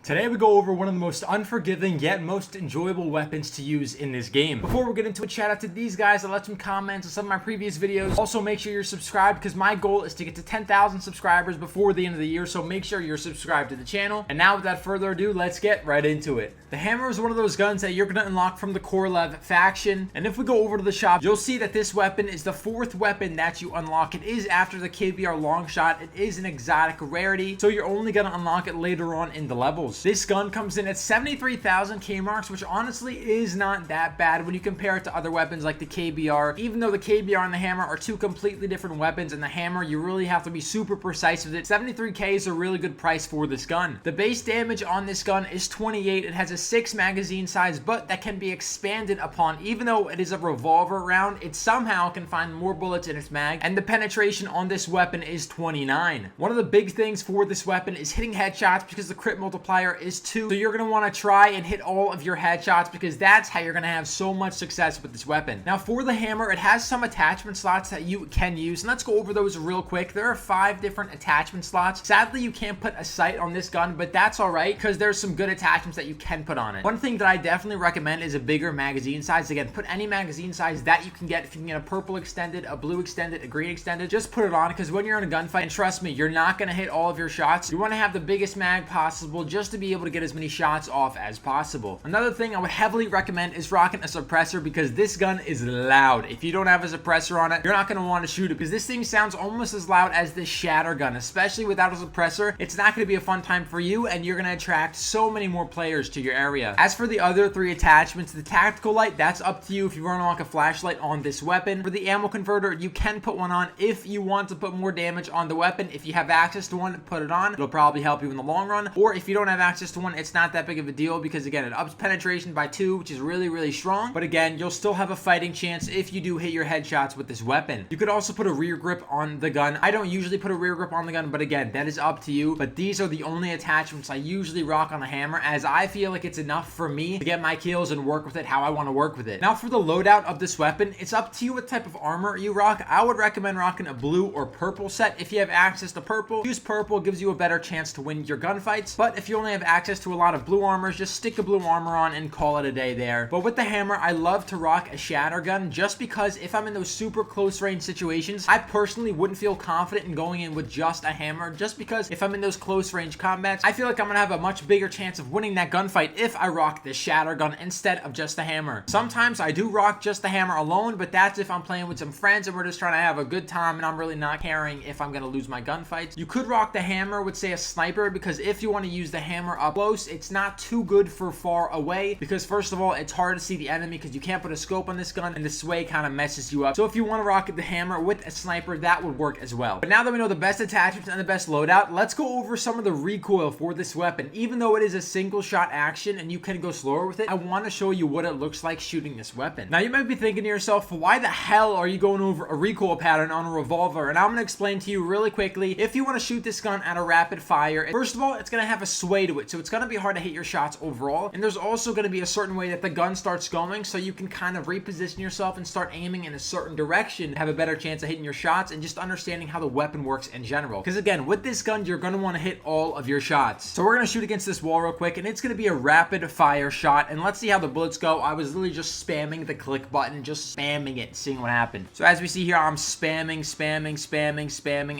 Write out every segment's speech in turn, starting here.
Today we go over one of the most unforgiving yet most enjoyable weapons to use in this game. Before we get into it, shout out to these guys that left some comments on some of my previous videos. Also make sure you're subscribed because my goal is to get to 10,000 subscribers before the end of the year, so make sure you're subscribed to the channel. And now without further ado, let's get right into it. The hammer is one of those guns that you're going to unlock from the Korlev faction, and if we go over to the shop, you'll see that this weapon is the fourth weapon that you unlock. It is after the KBR long shot. It is an exotic rarity, so you're only going to unlock it later on in the levels. This gun comes in at 73,000 Kmarks, which honestly is not that bad when you compare it to other weapons like the KBR. Even though the KBR and the hammer are two completely different weapons, and the hammer you really have to be super precise with it, 73k is a really good price for this gun. The base damage on this gun is 28. It has a 6 magazine size, but that can be expanded upon. Even though it is a revolver round, it somehow can find more bullets in its mag, and the penetration on this weapon is 29. One of the big things for this weapon is hitting headshots because the crit multiplier is 2. So you're going to want to try and hit all of your headshots because that's how you're going to have so much success with this weapon. Now for the hammer, it has some attachment slots that you can use, and let's go over those real quick. There are 5 different attachment slots. Sadly, you can't put a sight on this gun, but that's all right because there's some good attachments that you can put on it. One thing that I definitely recommend is a bigger magazine size. Again, put any magazine size that you can get. If you can get a purple extended, a blue extended, a green extended, just put it on because when you're in a gunfight, and trust me, you're not going to hit all of your shots. You want to have the biggest mag possible just to be able to get as many shots off as possible. Another thing I would heavily recommend is rocking a suppressor because this gun is loud. If you don't have a suppressor on it, you're not going to want to shoot it because this thing sounds almost as loud as this shatter gun. Especially without a suppressor, it's not going to be a fun time for you, and you're going to attract so many more players to your area. As for the other 3 attachments, the tactical light, that's up to you if you want to unlock a flashlight on this weapon. For the ammo converter, you can put one on if you want to put more damage on the weapon. If you have access to one, put it on. It'll probably help you in the long run. Or if you don't have access to one, it's not that big of a deal because again, it ups penetration by 2, which is really strong. But again, you'll still have a fighting chance if you do hit your headshots with this weapon. You could also put a rear grip on the gun. I don't usually put a rear grip on the gun, but again, that is up to you. But these are the only attachments I usually rock on the hammer, as I feel like it's enough for me to get my kills and work with it how I want to work with it. Now for the loadout of this weapon, it's up to you what type of armor you rock. I would recommend rocking a blue or purple set. If you have access to purple, use purple. Gives you a better chance to win your gunfights. But if you only have access to a lot of blue armors, just stick a blue armor on and call it a day there. But with the hammer, I love to rock a shatter gun just because if I'm in those super close range situations, I personally wouldn't feel confident in going in with just a hammer, just because if I'm in those close range combats, I feel like I'm gonna have a much bigger chance of winning that gunfight if I rock the shatter gun instead of just the hammer. Sometimes I do rock just the hammer alone, but that's if I'm playing with some friends and we're just trying to have a good time and I'm really not caring if I'm gonna lose my gunfights. You could rock the hammer with, say, a sniper, because if you want to use the hammer up close, it's not too good for far away because first of all, it's hard to see the enemy because you can't put a scope on this gun and the sway kind of messes you up. So if you want to rock the hammer with a sniper, that would work as well. But now that we know the best attachments and the best loadout, let's go over some of the recoil for this weapon. Even though it is a single shot action and you can go slower with it, I want to show you what it looks like shooting this weapon. Now you might be thinking to yourself, why the hell are you going over a recoil pattern on a revolver? And I'm going to explain to you really quickly. If you want to shoot this gun at a rapid fire, first of all, it's going to have a sway to it, so it's going to be hard to hit your shots overall. And there's also going to be a certain way that the gun starts going, so you can kind of reposition yourself and start aiming in a certain direction to have a better chance of hitting your shots and just understanding how the weapon works in general. Because again, with this gun, you're going to want to hit all of your shots. So we're going to shoot against this wall real quick, and it's going to be a rapid fire shot, and let's see how the bullets go. I was literally just spamming the click button, just spamming it, seeing what happened. So as we see here, I'm spamming,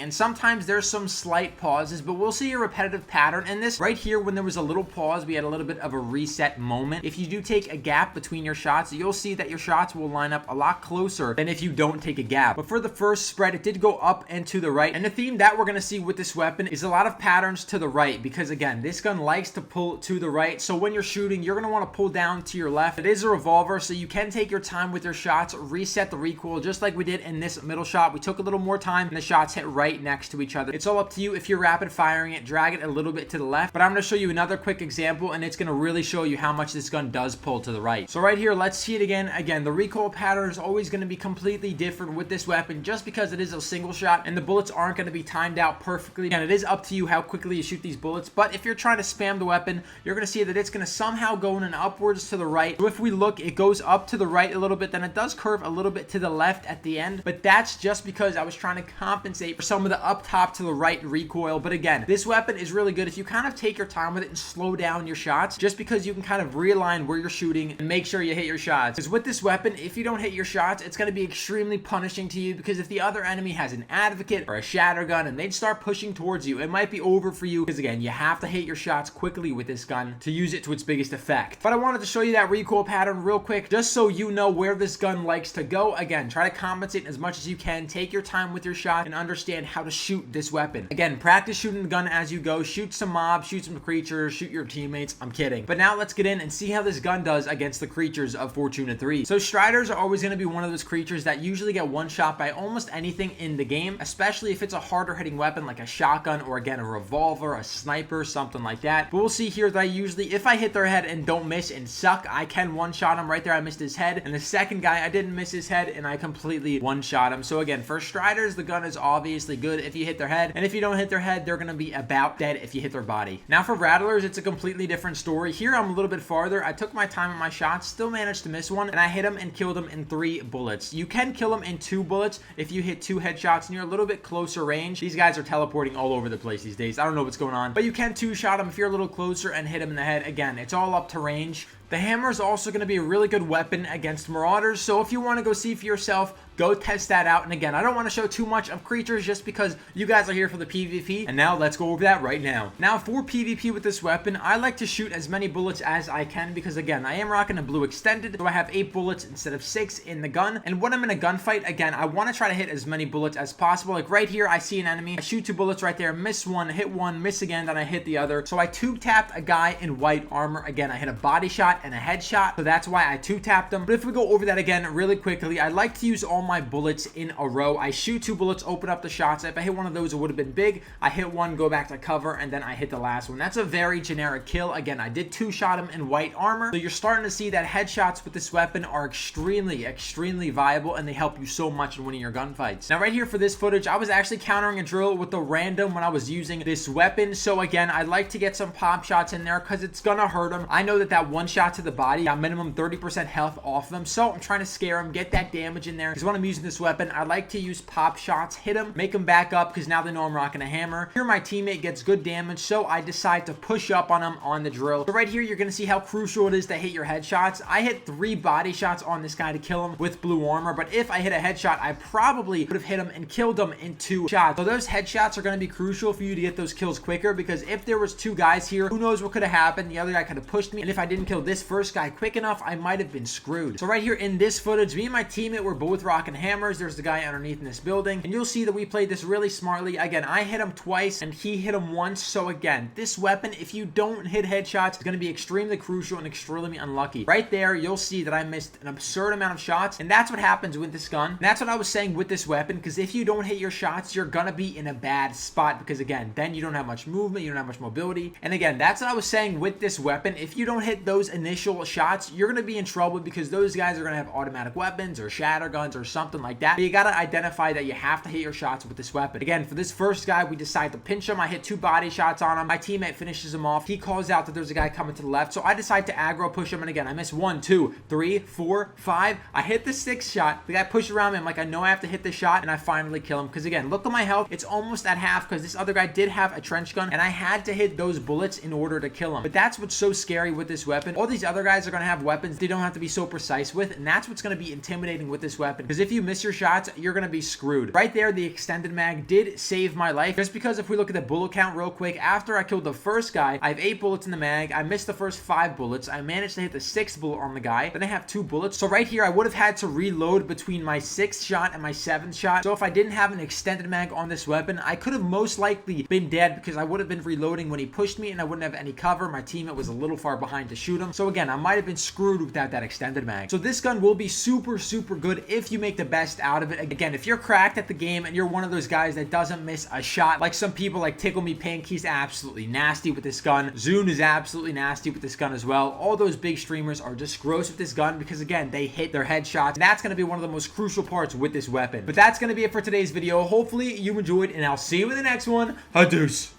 and sometimes there's some slight pauses, but we'll see a repetitive pattern in this. Right here, when there was a little pause, we had a little bit of a reset moment. If you do take a gap between your shots, you'll see that your shots will line up a lot closer than if you don't take a gap. But for the first spread, it did go up and to the right, and the theme that we're going to see with this weapon is a lot of patterns to the right, because again, this gun likes to pull to the right. So when you're shooting, you're going to want to pull down to your left. It is a revolver, so you can take your time with your shots, reset the recoil just like we did in this middle shot. We took a little more time and the shots hit right next to each other. It's all up to you. If you're rapid firing it, drag it a little bit to the left. But I'm going to show you another quick example, and it's going to really show you how much this gun does pull to the right. So right here, let's see it again. Again, the recoil pattern is always going to be completely different with this weapon just because it is a single shot and the bullets aren't going to be timed out perfectly. And it is up to you how quickly you shoot these bullets. But if you're trying to spam the weapon, you're going to see that it's going to somehow go in an upwards to the right. So if we look, it goes up to the right a little bit, then it does curve a little bit to the left at the end. But that's just because I was trying to compensate for some of the up top to the right recoil. But again, this weapon is really good. If you kind of take your time with it and slow down your shots, just because you can kind of realign where you're shooting and make sure you hit your shots. Because with this weapon, if you don't hit your shots, it's going to be extremely punishing to you, because if the other enemy has an advocate or a shatter gun and they'd start pushing towards you, it might be over for you, because again, you have to hit your shots quickly with this gun to use it to its biggest effect. But I wanted to show you that recoil pattern real quick, just so you know where this gun likes to go. Again, try to compensate as much as you can, take your time with your shot, and understand how to shoot this weapon. Again, practice shooting the gun as you go, shoot some mobs, shoot some creatures, shoot your teammates. I'm kidding. But now let's get in and see how this gun does against the creatures of Fortuna 3. So Striders are always going to be one of those creatures that usually get one shot by almost anything in the game, especially if it's a harder hitting weapon like a shotgun or again a revolver, a sniper, something like that. But we'll see here that I usually, if I hit their head and don't miss and suck, I can one shot him. Right there I missed his head, and the second guy I didn't miss his head and I completely one shot him. So again, for Striders, the gun is obviously good if you hit their head, and if you don't hit their head, they're going to be about dead if you hit their body. Now for Rattlers, it's a completely different story. Here I'm a little bit farther. I took my time with my shots, still managed to miss one, and I hit him and killed him in 3 bullets. You can kill him in 2 bullets if you hit 2 headshots and you're a little bit closer range. These guys are teleporting all over the place these days. I don't know what's going on, but you can 2-shot him if you're a little closer and hit him in the head. Again, it's all up to range. The hammer is also going to be a really good weapon against Marauders, so if you want to go see for yourself, go test that out. And again, I don't want to show too much of creatures just because you guys are here for the PvP, and now let's go over that right now. Now for PvP with this weapon, I like to shoot as many bullets as I can, because again, I am rocking a blue extended, so I have 8 bullets instead of 6 in the gun. And when I'm in a gunfight, again, I want to try to hit as many bullets as possible. Like right here, I see an enemy, I shoot 2 bullets right there, miss one, hit one, miss again, then I hit the other. So I 2-tapped a guy in white armor. Again, I hit a body shot and a headshot, so that's why I 2-tapped him. But if we go over that again really quickly, I like to use all my bullets in a row. I shoot 2 bullets, open up the shots. If I hit one of those, it would have been big. I hit one, go back to cover, and then I hit the last one. That's a very generic kill. Again, I did 2-shot him in white armor. So you're starting to see that headshots with this weapon are extremely viable, and they help you so much in winning your gunfights. Now right here for this footage, I was actually countering a drill with the random when I was using this weapon. So again, I like to get some pop shots in there because it's gonna hurt him. I know that one shot to the body got minimum 30% health off them, so I'm trying to scare him, get that damage in there, because when I'm using this weapon, I like to use pop shots, hit him, make him back up, because now they know I'm rocking a hammer. Here my teammate gets good damage, so I decide to push up on him on the drill. So right here, you're going to see how crucial it is to hit your headshots. I hit 3 body shots on this guy to kill him with blue armor, but if I hit a headshot, I probably would have hit him and killed him in 2 shots. So those headshots are going to be crucial for you to get those kills quicker, because if there was 2 guys here, who knows what could have happened. The other guy could have pushed me, and if I didn't kill this first guy quick enough, I might have been screwed. So right here in this footage, me and my teammate were both rocking hammers. There's the guy underneath in this building, and you'll see that we played this really smartly. Again, I hit him twice and he hit him once. So again, this weapon, if you don't hit headshots, is going to be extremely crucial and extremely unlucky. Right there, you'll see that I missed an absurd amount of shots, and that's what happens with this gun. And that's what I was saying with this weapon, because if you don't hit your shots, you're gonna be in a bad spot, because again, then you don't have much movement, you don't have much mobility. And again, that's what I was saying with this weapon. If you don't hit those initial shots, you're gonna be in trouble, because those guys are gonna have automatic weapons or shatter guns or something like that. But you gotta identify that you have to hit your shots with this weapon. Again, for this first guy, we decide to pinch him. I hit 2 body shots on him. My teammate finishes him off. He calls out that there's a guy coming to the left, so I decide to aggro push him, and again, I miss 1, 2, 3, 4, 5. I hit the 6th shot. The guy pushed around me. I'm like, I know I have to hit the shot, and I finally kill him, because again, look at my health. It's almost at half, because this other guy did have a trench gun, and I had to hit those bullets in order to kill him. But that's what's so scary with this weapon. All these other guys are going to have weapons they don't have to be so precise with, and that's what's going to be intimidating with this weapon, because if you miss your shots, you're going to be screwed. Right there, the extended mag did save my life, just because if we look at the bullet count real quick, after I killed the first guy, I have 8 bullets in the mag. I missed the first 5 bullets. I managed to hit the 6th bullet on the guy. Then I have 2 bullets. So right here, I would have had to reload between my 6th shot and my 7th shot. So if I didn't have an extended mag on this weapon, I could have most likely been dead, because I would have been reloading when he pushed me, and I wouldn't have any cover. My teammate was a little far behind to shoot him. So again, I might have been screwed without that extended mag. So this gun will be super good if you make the best out of it. Again, if you're cracked at the game and you're one of those guys that doesn't miss a shot, like some people like Tickle Me Pink, he's absolutely nasty with this gun. Zune is absolutely nasty with this gun as well. All those big streamers are just gross with this gun, because again, they hit their headshots. That's going to be one of the most crucial parts with this weapon. But that's going to be it for today's video. Hopefully you enjoyed, and I'll see you in the next one. Adios.